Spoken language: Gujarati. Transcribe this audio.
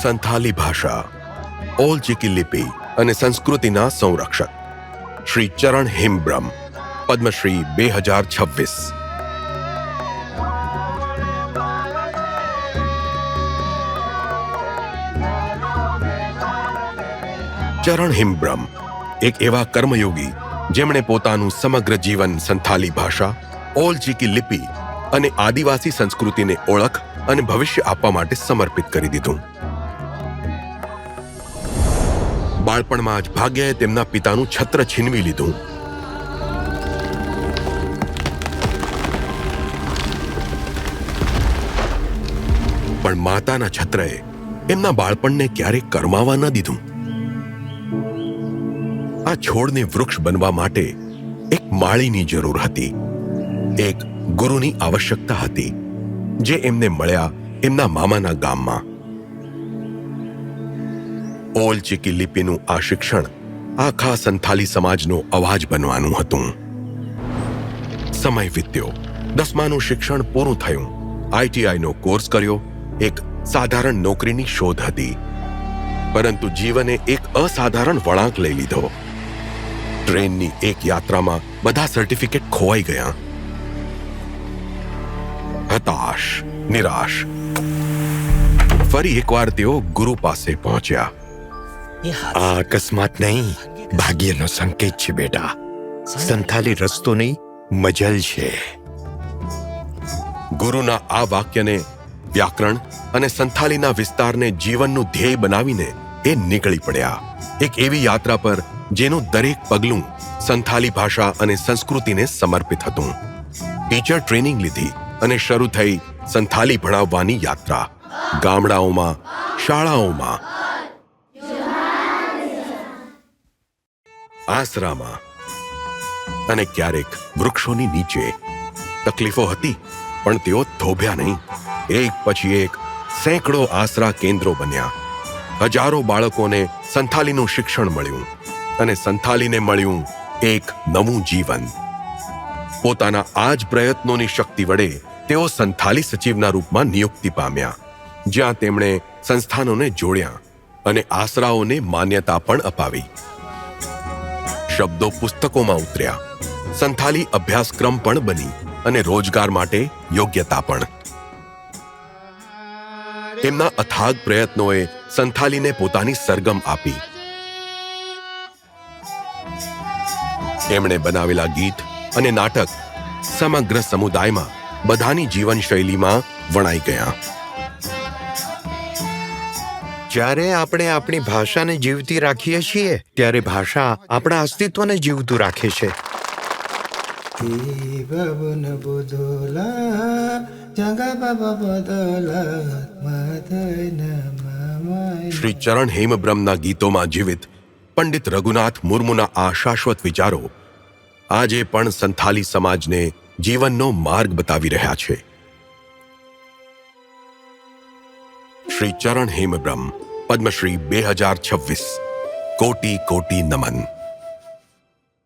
સંથાલી ભાષા, ઓલ ચિકી લિપિ અને સંસ્કૃતિના સંરક્ષક શ્રી ચરણ હેમબ્રમ, પદ્મશ્રી 2026। ચરણ હેમબ્રમ એક એવા કર્મયોગી જેમણે પોતાનું સમગ્ર જીવન સંથાલી ભાષા, ઓલ ચિકી લિપિ અને આદિવાસી સંસ્કૃતિને ઓળખ અને ભવિષ્ય આપવા માટે સમર્પિત કરી દીધું। બાળપણમાં જ ભાગ્યએ તેમના પિતાનું છત્ર છીનવી લીધું। પણ માતાના છત્રએ એમના બાળપણને ક્યારેય કરમાવા ન દીધું। આ છોડને વૃક્ષ બનવા માટે એક માળીની જરૂર હતી, એક ગુરુની આવશ્યકતા હતી, જે એમને મળ્યા એમના મામાના ગામમાં। ઓલ ચિકી લિપિનું આ શિક્ષણ આખા સંથાલી સમાજનો અવાજ બનવાનું હતું। સમય વીત્યો, 10માનું શિક્ષણ પૂરું થયું, ITIનો કોર્સ કર્યો, એક સાધારણ નોકરીની શોધ હતી। પરંતુ જીવને એક અસાધારણ વળાંક લઈ લીધો। ટ્રેનની એક યાત્રામાં બધા સર્ટિફિકેટ ખોવાઈ ગયા। હતાશ, નિરાશ, ફરી એકવાર તેઓ ગુરુ પાસે પહોંચ્યા। આ અકસ્માત નહીં, ભાગ્યનો સંકેત છે બેટા। સંથાલી રસ્તો નહીં, મજલ છે। ગુરુના આ વાક્યને વ્યાકરણ અને સંથાલીના વિસ્તારને જીવનનું ધ્યેય બનાવીને એ નીકળી પડ્યા એક એવી યાત્રા પર જેનું દરેક પગલું સંથાલી ભાષા અને સંસ્કૃતિને સમર્પિત હતું। ટીચર ટ્રેનિંગ લીધી અને શરૂ થઈ સંથાલી ભણાવવાની યાત્રા। ગામડાઓમાં, શાળાઓમાં, આસરામાં અને ક્યારેક વૃક્ષોની નીચે। તકલીફો હતી, પણ તેઓ થોભ્યા નહીં। એક પછી એક સેંકડો આસરા કેન્દ્રો બન્યા। હજારો બાળકોને સંથાલીનું શિક્ષણ મળ્યું અને સંથાલીને મળ્યું એક નવું જીવન। પોતાના આ જ પ્રયત્નોની શક્તિ વડે તેઓ સંથાલી સચિવના રૂપમાં નિયુક્તિ પામ્યા, જ્યાં તેમણે સંસ્થાનોને જોડ્યા અને આસરાઓને માન્યતા પણ અપાવી। શબ્દો પુસ્તકોમાં ઉતર્યા, સંથાલી અભ્યાસક્રમ પણ બની અને રોજગાર માટે યોગ્યતા પણ। તેમના અથાગ પ્રયત્નોએ સંથાલીને પોતાની સરગમ આપી। એમણે બનાવેલા ગીત અને નાટક સમગ્ર સમુદાયમાં બધાની જીવનશૈલીમાં વણાઈ ગયા। જ્યારે આપણે આપણી ભાષાને જીવતી રાખીએ છીએ, ત્યારે ભાષા આપણા અસ્તિત્વને જીવતું રાખે છે। શ્રી ચરણ હેમબ્રમના ગીતોમાં જીવિત પંડિત રઘુનાથ મુર્મુના આ શાશ્વત વિચારો આજે પણ સંથાલી સમાજને જીવનનો માર્ગ બતાવી રહ્યા છે। શ્રી ચરણ હેમબ્રમ, પદ્મશ્રી 2026। કોટી કોટી નમન।